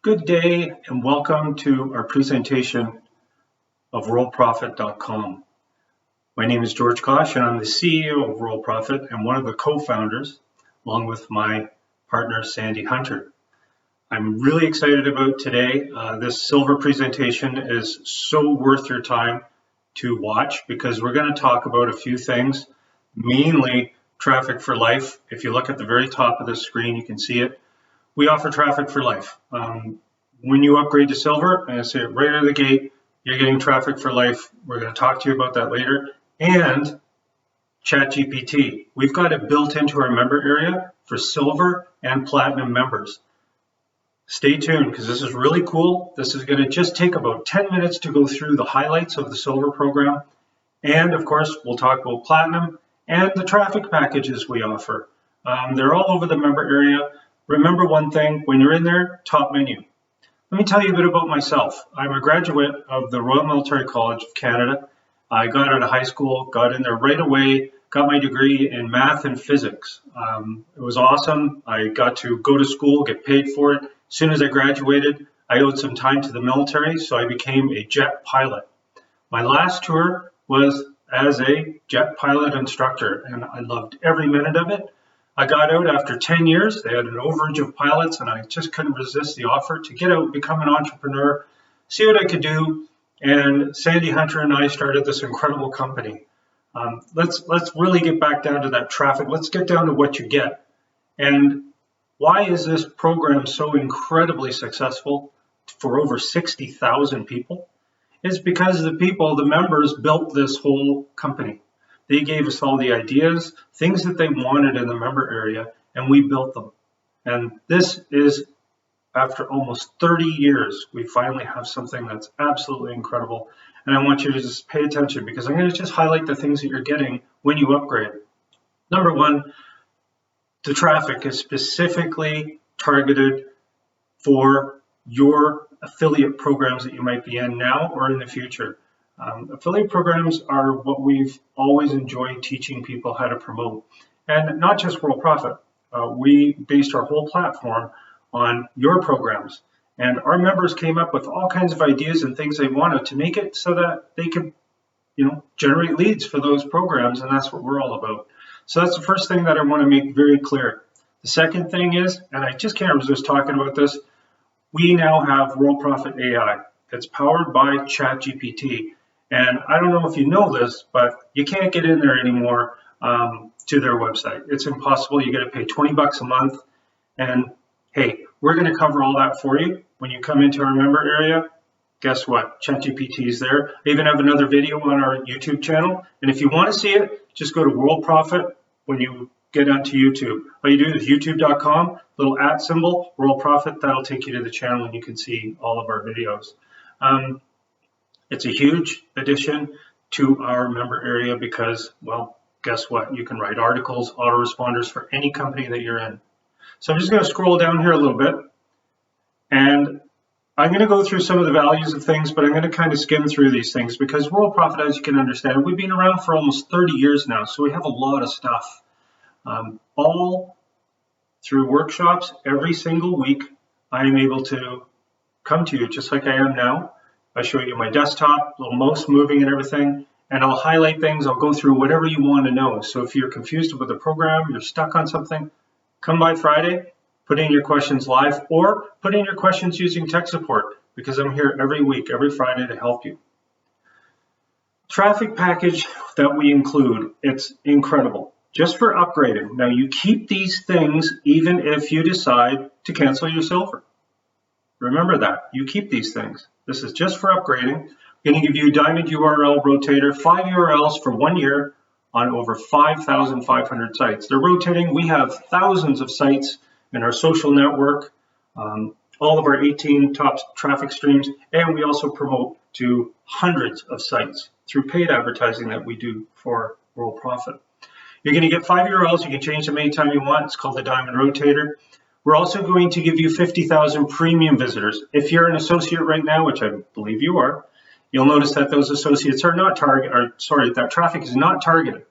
Good day and welcome to our presentation of WorldProfit.com. My name is George Kosh and I'm the CEO of WorldProfit and one of the co-founders, along with my partner Sandy Hunter. I'm really excited about today. This silver presentation is so worth your time to watch because we're going to talk about a few things, mainly Traffic for Life. If you look at the very top of the screen, you can see it. We offer Traffic for Life. When you upgrade to silver, and I say it right out of the gate, you're getting Traffic for Life. We're going to talk to you about that later. And ChatGPT. We've got it built into our member area for silver and platinum members. Stay tuned because this is really cool. This is going to just take about 10 minutes to go through the highlights of the silver program. And of course, we'll talk about platinum and the traffic packages we offer. They're all over the member area. Remember one thing, when you're in there, top menu. Let me tell you a bit about myself. I'm a graduate of the Royal Military College of Canada. I got out of high school, got in there right away, got my degree in math and physics. It was awesome. I got to go to school, get paid for it. As soon as I graduated, I owed some time to the military, so I became a jet pilot. My last tour was as a jet pilot instructor, and I loved every minute of it. I got out after 10 years. They had an overage of pilots, and I just couldn't resist the offer to get out, become an entrepreneur, see what I could do. And Sandy Hunter and I started this incredible company. Let's really get back down to that traffic. Let's get down to what you get. And why is this program so incredibly successful for over 60,000 people? It's because the members built this whole company. They gave us all the ideas, things that they wanted in the member area, and we built them. And this is, after almost 30 years, we finally have something that's absolutely incredible. And I want you to just pay attention because I'm going to just highlight the things that you're getting when you upgrade. Number one, the traffic is specifically targeted for your affiliate programs that you might be in now or in the future. Affiliate programs are what we've always enjoyed teaching people how to promote, and not just World Profit. We based our whole platform on your programs, and our members came up with all kinds of ideas and things they wanted to make it so that they could, generate leads for those programs, and that's what we're all about. So that's the first thing that I want to make very clear. The second thing is, and I just can't resist talking about this, we now have World Profit AI. It's powered by ChatGPT. And I don't know if you know this, but you can't get in there anymore to their website. It's impossible. You got to pay $20 a month. And hey, we're going to cover all that for you. When you come into our member area, guess what? ChatGPT is there. I even have another video on our YouTube channel. And if you want to see it, just go to World Profit when you get onto YouTube. All you do is youtube.com, little @ symbol, World Profit. That'll take you to the channel and you can see all of our videos. It's a huge addition to our member area because, well, guess what? You can write articles, autoresponders for any company that you're in. So I'm just going to scroll down here a little bit. And I'm going to go through some of the values of things, but I'm going to kind of skim through these things because World Profit, as you can understand, we've been around for almost 30 years now. So we have a lot of stuff. All through workshops, every single week, I am able to come to you just like I am now. I show you my desktop, little mouse moving and everything, and I'll highlight things. I'll go through whatever you want to know. So if you're confused about the program, you're stuck on something, come by Friday, put in your questions live, or put in your questions using tech support because I'm here every week, every Friday to help you. Traffic package that we include, it's incredible. Just for upgrading. Now you keep these things even if you decide to cancel your silver. Remember that. You keep these things. This is just for upgrading. I'm going to give you a Diamond URL Rotator, 5 URLs for 1 year on over 5,500 sites. They're rotating. We have thousands of sites in our social network, all of our 18 top traffic streams, and we also promote to hundreds of sites through paid advertising that we do for World Profit. You're going to get 5 URLs. You can change them anytime you want. It's called the Diamond Rotator. We're also going to give you 50,000 premium visitors. If you're an associate right now, which I believe you are, you'll notice that those associates are not that traffic is not targeted.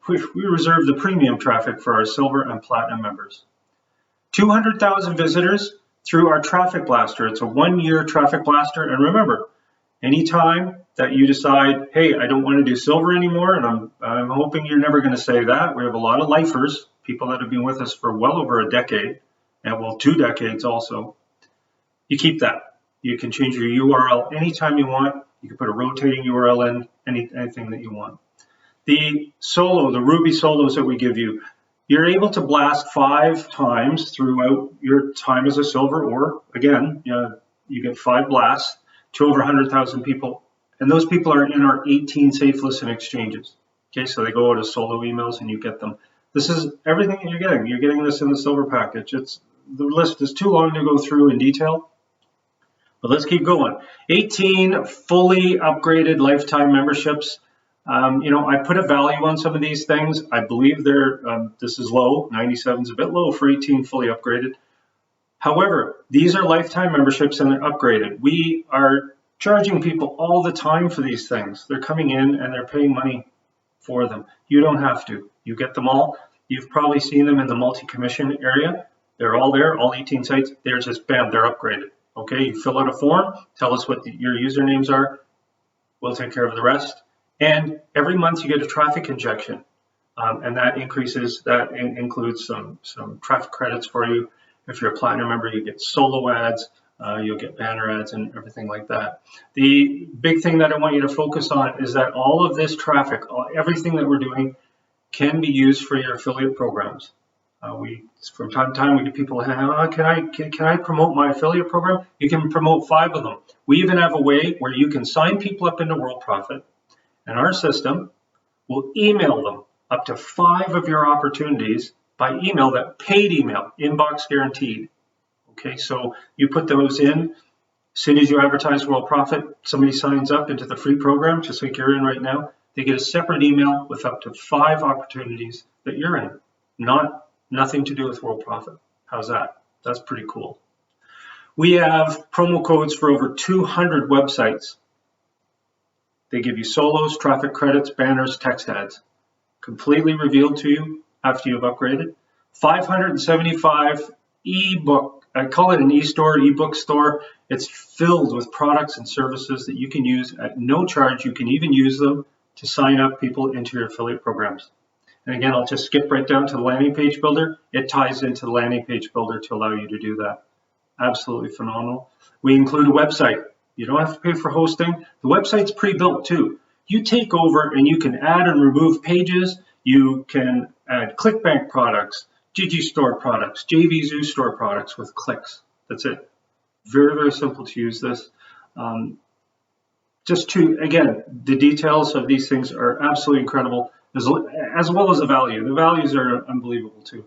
We reserve the premium traffic for our silver and platinum members. 200,000 visitors, through our Traffic Blaster. It's a 1-year Traffic Blaster. And remember, anytime that you decide, hey, I don't want to do silver anymore, and I'm hoping you're never going to say that. We have a lot of lifers, people that have been with us for well over a decade, and well, 2 decades also. You keep that. You can change your URL anytime you want. You can put a rotating URL in, anything that you want. The Solo, the Ruby Solos that we give you, you're able to blast 5 times throughout your time as a silver, or again, you get 5 blasts to over 100,000 people. And those people are in our 18 safe listen exchanges. Okay, so they go out as solo emails and you get them. This is everything that you're getting. You're getting this in the silver package. The list is too long to go through in detail. But let's keep going. 18 fully upgraded lifetime memberships. I put a value on some of these things. I believe this is low. 97 is a bit low for 18 fully upgraded. However, these are lifetime memberships and they're upgraded. We are charging people all the time for these things. They're coming in and they're paying money for them. You don't have to. You get them all. You've probably seen them in the multi-commission area. They're all there, all 18 sites. They're just, bam, they're upgraded. Okay, you fill out a form, tell us what your usernames are. We'll take care of the rest. And every month you get a traffic injection. And that includes some traffic credits for you. If you're a platinum member, you get solo ads, you'll get banner ads and everything like that. The big thing that I want you to focus on is that all of this traffic, everything that we're doing can be used for your affiliate programs. From time to time, we get people, can I promote my affiliate program? You can promote 5 of them. We even have a way where you can sign people up into World Profit, and our system will email them up to 5 of your opportunities by email, that paid email, inbox guaranteed. Okay, so you put those in. As soon as you advertise World Profit, somebody signs up into the free program, just like you're in right now. They get a separate email with up to 5 opportunities that you're in. Nothing to do with World Profit. How's that? That's pretty cool. We have promo codes for over 200 websites. They give you solos, traffic credits, banners, text ads. Completely revealed to you after you've upgraded. 575 ebook, I call it an e-store, ebook store. It's filled with products and services that you can use at no charge. You can even use them to sign up people into your affiliate programs. And again, I'll just skip right down to the landing page builder. It ties into the landing page builder to allow you to do that. Absolutely phenomenal. We include a website. You don't have to pay for hosting. The website's pre-built too. You take over and you can add and remove pages. You can add ClickBank products, Digistore products, JVZoo store products with clicks. That's it. Very, very simple to use this. Again, the details of these things are absolutely incredible, as well as the value. The values are unbelievable too.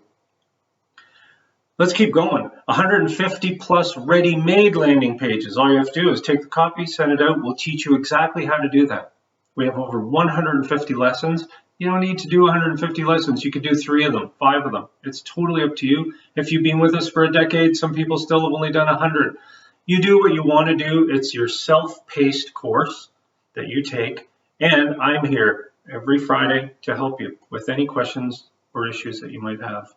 Let's keep going. 150 plus ready-made landing pages. All you have to do is take the copy, send it out. We'll teach you exactly how to do that. We have over 150 lessons. You don't need to do 150 lessons. You could do 3 of them, 5 of them. It's totally up to you. If you've been with us for a decade, some people still have only done 100. You do what you want to do. It's your self-paced course that you take. And I'm here every Friday to help you with any questions or issues that you might have.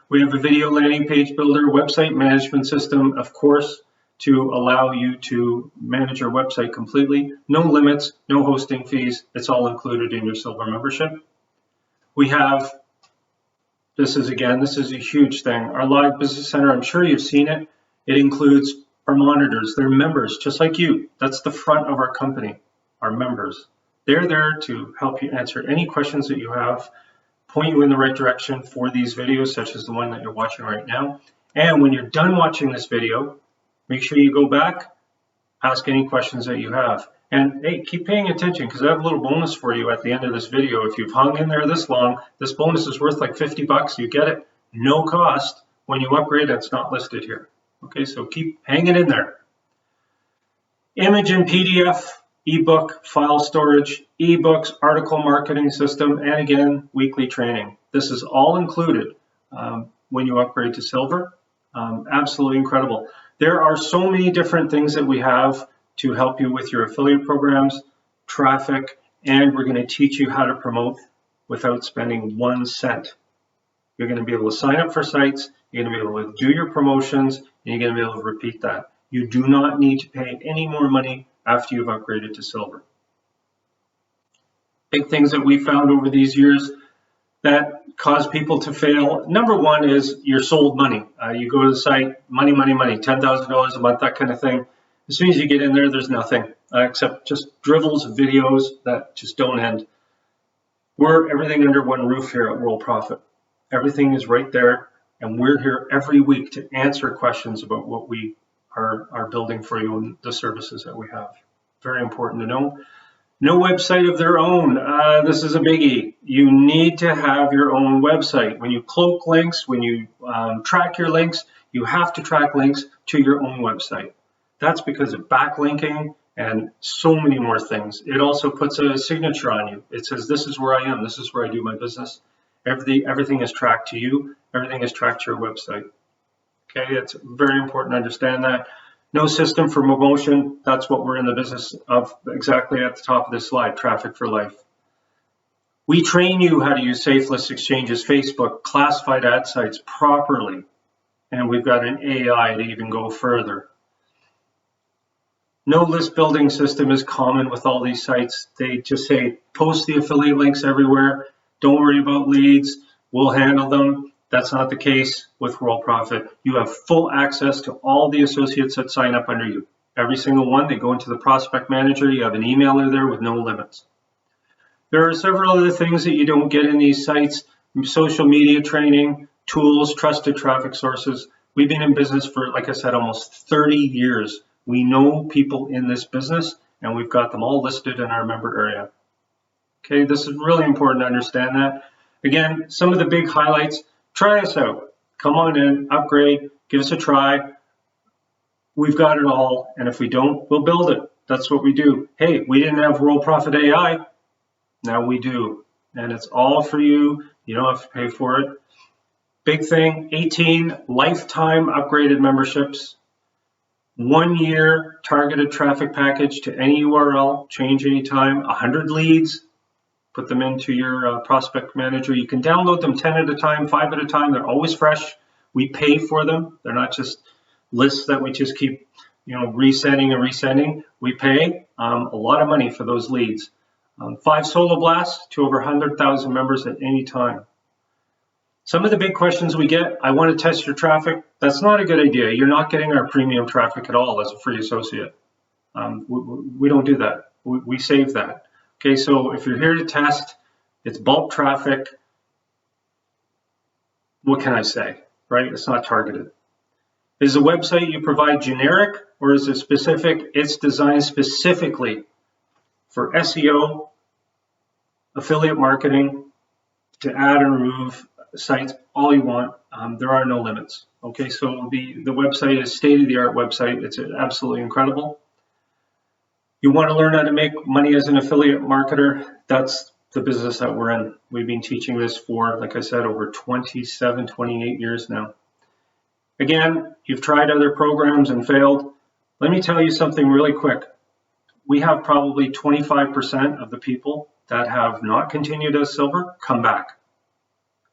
We have a video landing page builder, website management system, of course, to allow you to manage your website completely. No limits, no hosting fees. It's all included in your silver membership. We have, this is a huge thing. Our live business center, I'm sure you've seen it. It includes our monitors. They're members, just like you. That's the front of our company, our members. They're there to help you answer any questions that you have, point you in the right direction for these videos, such as the one that you're watching right now. And when you're done watching this video, make sure you go back, ask any questions that you have. And hey, keep paying attention, because I have a little bonus for you at the end of this video. If you've hung in there this long, this bonus is worth like 50 bucks. You get it, no cost. When you upgrade, it's not listed here. Okay, so keep hanging in there. Image and PDF, ebook, file storage, ebooks, article marketing system, and again, weekly training. This is all included when you upgrade to silver. Absolutely incredible. There are so many different things that we have to help you with your affiliate programs, traffic, and we're going to teach you how to promote without spending 1 cent. You're going to be able to sign up for sites, you're going to be able to do your promotions, and you're going to be able to repeat that. You do not need to pay any more money after you've upgraded to silver. Big things that we found over these years that cause people to fail. Number one is you're sold money. You go to the site, money, $10,000 a month, that kind of thing. As soon as you get in there, there's nothing except just dribbles of videos that just don't end. We're everything under one roof here at World Profit. Everything is right there, and we're here every week to answer questions about what we are building for you and the services that we have. Very important to know. No website of their own. This is a biggie. You need to have your own website. When you cloak links, when you track your links, you have to track links to your own website. That's because of backlinking and so many more things. It also puts a signature on you. It says, this is where I am. This is where I do my business. Everything is tracked to you. Everything is tracked to your website. Okay, it's very important to understand that. No system for promotion. That's what we're in the business of, exactly at the top of this slide, Traffic for Life. We train you how to use safe list exchanges, Facebook, classified ad sites properly. And we've got an AI to even go further. No list building system is common with all these sites. They just say, post the affiliate links everywhere. Don't worry about leads. We'll handle them. That's not the case with World Profit. You have full access to all the associates that sign up under you. Every single one, they go into the prospect manager. You have an emailer there with no limits. There are several other things that you don't get in these sites. Social media training, tools, trusted traffic sources. We've been in business for, like I said, almost 30 years. We know people in this business, and we've got them all listed in our member area. Okay, this is really important to understand that. Again, some of the big highlights. Try us out. Come on in, upgrade, give us a try. We've got it all, and if we don't, we'll build it. That's what we do. Hey, we didn't have World Profit AI. Now we do, and it's all for you. You don't have to pay for it. Big thing, 18 lifetime upgraded memberships, 1 year targeted traffic package to any URL, change anytime, 100 leads. Put them into your prospect manager. You can download them 10 at a time, 5 at a time. They're always fresh. We pay for them. They're not just lists that we just keep, resending and resending. We pay a lot of money for those leads. 5 solo blasts to over 100,000 members at any time. Some of the big questions we get, I want to test your traffic. That's not a good idea. You're not getting our premium traffic at all as a free associate. We don't do that. We save that. Okay, so if you're here to test, it's bulk traffic. What can I say, right? It's not targeted. Is the website you provide generic or is it specific? It's designed specifically for SEO, affiliate marketing, to add and remove sites, all you want. There are no limits. Okay, so the website is state-of-the-art website. It's absolutely incredible. You want to learn how to make money as an affiliate marketer? That's the business that we're in. We've been teaching this for, like I said, over 27, 28 years now. Again, you've tried other programs and failed. Let me tell you something really quick. We have probably 25% of the people that have not continued as silver come back.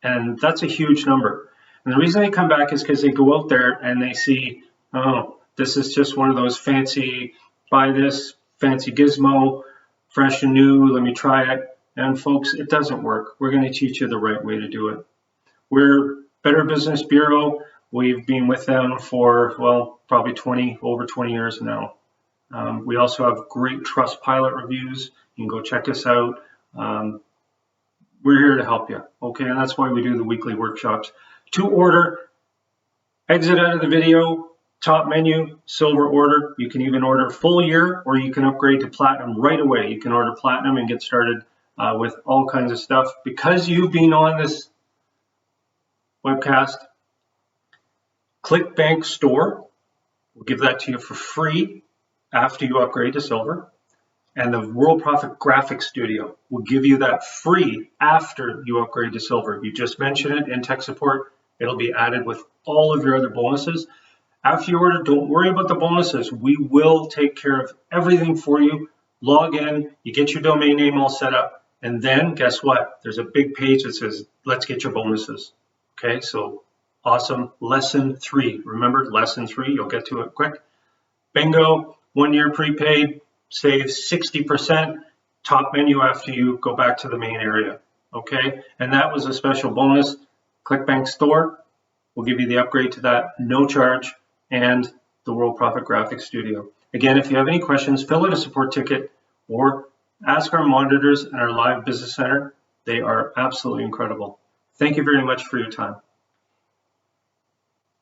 And that's a huge number. And the reason they come back is because they go out there and they see, oh, this is just one of those fancy, buy this, fancy gizmo, fresh and new, let me try it. And folks, it doesn't work. We're going to teach you the right way to do it. We're Better Business Bureau. We've been with them for, well, probably over 20 years now. We also have great Trustpilot reviews. You can go check us out. We're here to help you, okay? And that's why we do the weekly workshops. To order, exit out of the video, top menu, silver order. You can even order full year, or you can upgrade to platinum right away. You can order platinum and get started with all kinds of stuff. Because you've been on this webcast, ClickBank Store will give that to you for free after you upgrade to silver. And the World Profit Graphic Studio will give you that free after you upgrade to silver. You just mention it in tech support. It'll be added with all of your other bonuses. After you order, don't worry about the bonuses. We will take care of everything for you. Log in, you get your domain name all set up, and then guess what? There's a big page that says, let's get your bonuses. Okay, so Awesome. Lesson 3. Remember, lesson 3, you'll get to it quick. Bingo, 1 year prepaid, save 60%, top menu after you go back to the main area. Okay, and that was a special bonus. ClickBank Store will give you the upgrade to that, no charge, and the World Profit Graphics Studio. Again, if you have any questions, fill out a support ticket or ask our monitors in our live business center. They are absolutely incredible. Thank you very much for your time.